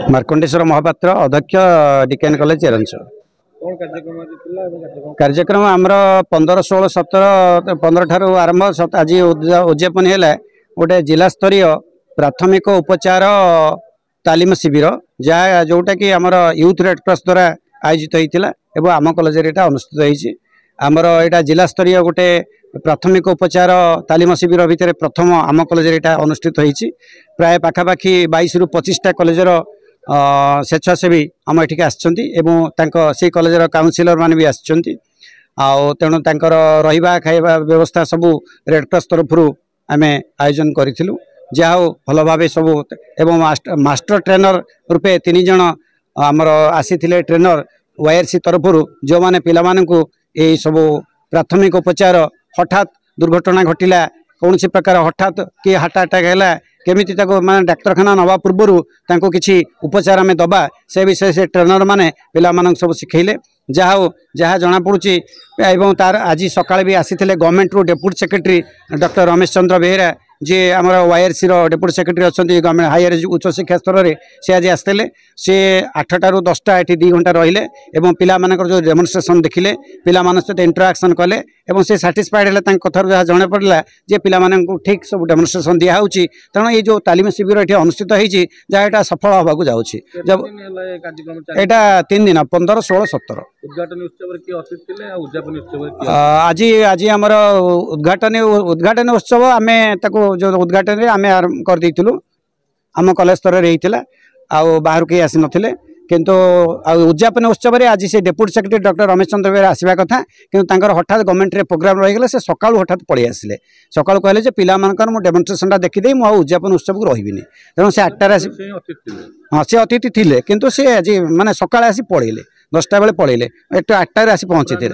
मार्कंडेश्वर महापात्र अध्यक्ष डीकेएन कॉलेज एरंच कार्यक्रम आमर 15, 16, 17, 15 ठारू आरंभ आज उद्यापन है गोटे जिला स्तरीय प्राथमिक उपचार तालीम शिविर जहाँ जोटा कि आमर यूथ रेड क्रॉस द्वारा आयोजित होता है आम कॉलेज अनुष्ठित होती आमर यहाँ जिला स्तरीय गोटे प्राथमिक उपचार तालीम शिविर भितर प्रथम आम कॉलेज अनुष्ठित होती प्राय पाखापाखि 22 ରୁ 25टा कॉलेजर स्वेच्छासेवी आम एठिक आसी कॉलेजर काउंसिलर मान भी आसुँच तेणु रहा खाଇବା व्यवस्था सबू रेड क्रॉस तरफ आम आयोजन करूँ जहा भल भाव सबू एवं मास्टर ट्रेनर रूपे 3 जन आमर आसी ट्रेनर वाईआरसी तरफ जो मैंने पिला यही सबू प्राथमिक उपचार हठात दुर्घटना घटिला कौन प्रकार हठात कि हार्ट अटैक है केमिति माने डाक्तरखाना नवा पूर्व किसी उपचार आम दबा से विषय से ट्रेनर माने पिला सब शिखेले जहाँ जना पड़ुची एवं तार आज सकाळे भी आसी गवर्नमेंट रू deputy secretary doctor Ramesh Chandra Behera जी आम वाईआरसी डेप्यूटी सेक्रेटरी अच्छा गवर्नमेंट हायर उच्च शिक्षा स्तर में सी आज आसते सी 8टा ରୁ 10ଟା ये 2 घंटा रहिले एवं पिला जो डेमोन्स्ट्रेशन देखिले पिला सहित इंटराक्शन कले एवं से साटिस्फाइड है कथार जहाँ जना पड़ा जे पिला ठीक सब डेमोन्स्ट्रेशन दिया होची तेणु ये जो तालीम शिविर ये अनुष्ठित होती जहाँ यहाँ सफल होगा जाऊँगी जब यहाँ 3 दिन 15, 16, 17 आज आज आमर उद्घाटन उत्सव आम जो उद्घाटन आम कर आम कॉलेज स्तर में बाहर कहीं आसी नथिले किंतु उद्यापन उत्सव में आज से deputy secretary doctor Ramesh Chandra Behera आसवा कथा कि हठात गवर्नमेंट रे प्रोग्राम रहीगले से सका हठात पलि आसिले सका कहले पिला मु डेमोन्स्ट्रेशन देखीदे मुझे उद्यापन उत्सव को रही तेणु से 8टार हाँ सी अतिथि थे किंतु सी आज माने सका आसी पलैले 10टा बेले पलैले 8टार आसी पहुँची थे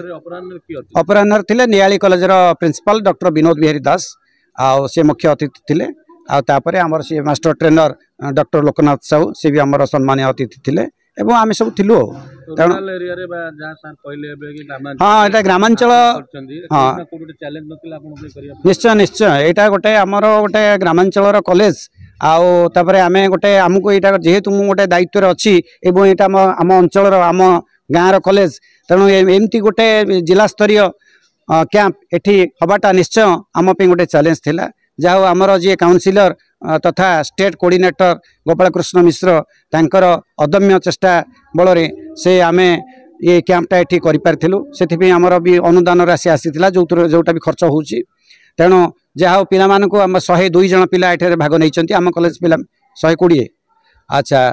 अपराह्न थे नियाली कॉलेजर प्रिंसिपल डॉक्टर विनोद बिहारी दास से मुख्य अतिथि थे आपर आमर सी master trainer doctor Loknath Sahu सी भी आमर सम्मानीय अतिथि थे एवं आम सब थिलु हाँ यहाँ ग्रामांचल हाँ निश्चय निश्चय यहाँ गोटे आमर गोटे ग्रामांचल कॉलेज आउे आम गोटे आमको यहाँ जेहेतु मुझे गोटे दायित्व अच्छी एवं यहाँ आम अंचल आम गाँव कॉलेज तेणु एमती गोटे जिला स्तरीय कैंप एठी हबाटा निश्चय आम गोटे चैलेंज थिला जहाँ आमर जी काउंसिलर तथा स्टेट कोऑर्डिनेटर गोपाल कृष्ण मिश्र तांकर अदम्य चेष्टा बल से आम ये कैंपटा ये करूँ से आमर भी अनुदान राशि आसीला जोटा भी खर्च होची तेणु जहाँ पिला मानक आम 102 जन पिला ये भाग नहीं आम कॉलेज पिला 120 अच्छा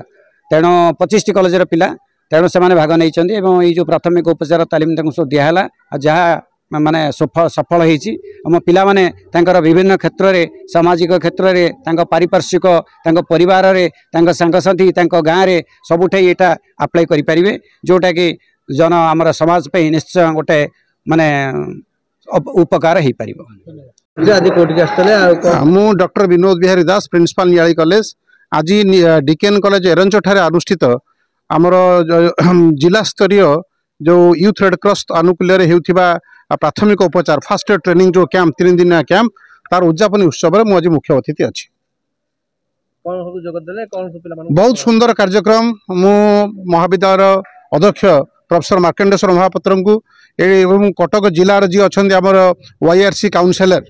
तेणु 25टी कॉलेजर पिला तेणु से भाग नहीं ये जो प्राथमिक उपचार तालीम सब दिहला जहाँ माने सफल होती आम पिला माने विभिन्न क्षेत्र में सामाजिक क्षेत्र में पारिपार्श्विक परिवार में सांगसाथी गाँव में सबुठ यहाँ अप्लाई करें जोटा कि जन आमर समाज पे निश्चय गोटे माने उपकार हो पार। मु डॉक्टर विनोद बिहारी दास प्रिंसिपल नियाली कॉलेज आज डीकेएन कॉलेज एरंच ठारे अनुष्ठित आमर जिला स्तरीय जो यूथ रेड क्रॉस आनुकूल्य होता प्राथमिक उपचार फास्ट ट्रेनिंग जो कैंप 3 दिन कैंप तार उद्यापन उत्सव में मुझे मुख्य अतिथि अच्छी बहुत सुंदर कार्यक्रम मु महाविद्यालय अध्यक्ष प्रोफेसर मार्कंडेश्वर महापात्र को कटक जिलार जी अच्छा आमर वाईआरसी काउंसिलर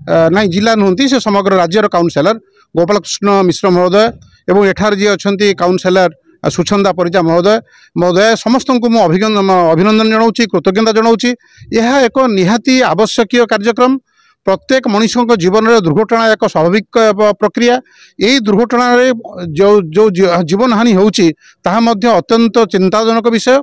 नहीं जिला नुहति से समग्र राज्यर काउंसिलर गोपाल कृष्ण मिश्र महोदय एवं एठार जी अच्छा काउंसिलर सुछंदा परिजा महोदय समस्त को अभिनंदन जनाऊँ कृतज्ञता जनाऊँ यह एक निहाती आवश्यक कार्यक्रम प्रत्येक मनुष्यों जीवन में दुर्घटना एक स्वाभाविक प्रक्रिया यही दुर्घटना जो जो जीवन हानि होची ताहा मध्य अत्यंत चिंताजनक विषय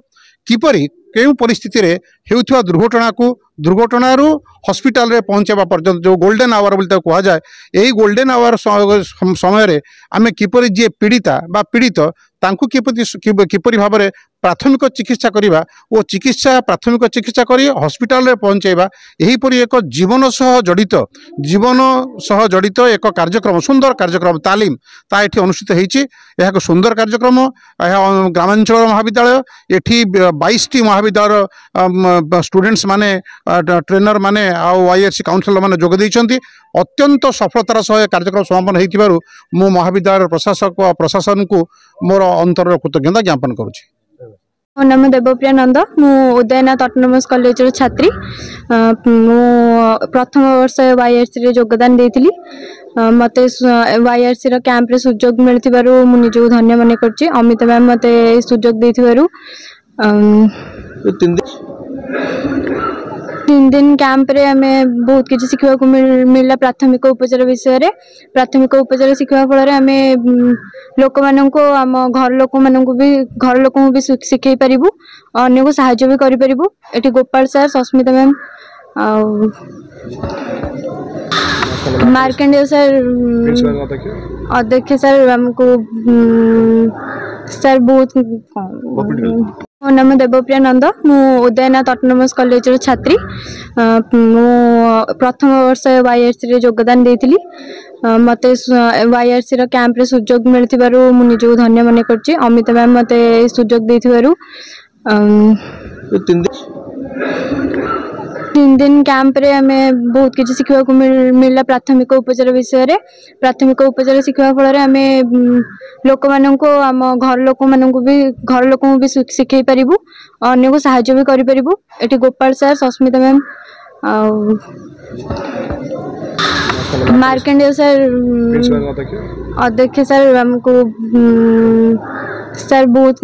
किपरि केउ परिस्थिति रे हेउथवा दुर्घटना को दुर्घटनारू हॉस्पिटल रे पहुंचाबा पर्यंत जो गोल्डन आवर बोलते कहा जाए यही गोल्डन आवर समय रे आमे किपरि जे पीड़िता बा पीड़ित तांकु किपरि भाव में प्राथमिक चिकित्सा करवा ओ चिकित्सा प्राथमिक चिकित्सा कर हस्पिटाल रे पहुँचेबा एहीपरि एक जीवन सह जड़ित एक कार्यक्रम सुंदर कार्यक्रम तालीम ता एठी अनुष्ठित होईछि। यह एक सुंदर कार्यक्रम ग्रामांचल महाविद्यालय एठी 22टी महाविद्यालय स्टूडेंट्स माने ट्रेनर माने आ वाईआरसी काउंसिलर माने जोग दैछन्ति। अत्यंत सफलतार सह कार्यक्रम समापन होइथिबारु मु महाविद्यालय प्रशासक प्रशासन को मोर अंतर कृतज्ञता ज्ञापन करुछि। मो नाम देवप्रिया नंद मु उदयनाथ ऑटोनोमस कॉलेज छात्री मु प्रथम वर्ष वाईआरसी रे योगदान देइथिली। मते वाईआरसी रो कैंप रे सुजोग मिलथिबारु मु निजो धन्य माने करछि। अमित मैम मते सुजोग देइथिबारु 3 दिन कैंप रे हमें बहुत किसी शिखा को मिलला। प्राथमिक उपचार विषय रे प्राथमिक उपचार शिखा फल आम लोक मान को आम घर लोक भी शिखई पारिबु अन्य को साहाय्य भी करि पारिबु। एठी Gopal sir Sasmita ma'am Markandeya sir अध्यक्ष सर हमको सर बहुत। मो नाम देवप्रिया नंद मु उदयनाथ ऑटोनोमस कॉलेज छात्री मु प्रथम वर्ष वाईआरसी रे योगदान देइथिली। मते वाईआरसी रो कैंप रे सुजोग मिलथिबारु मु निजो धन्य माने करछि। अमित मैम मते सुजोग देइथिबारु 3 दिन कैंप रे हमें बहुत किसी शिखा को मिलला। प्राथमिक उपचार विषय रे प्राथमिक उपचार शिखा फल आम लोक मान को आम घर लोक भी शिखई पारिबु अन्य को साहाय्य भी करि पारिबु। एठी Gopal sir Sasmita ma'am Markandeya sir अध्यक्ष सर हमको सर बहुत।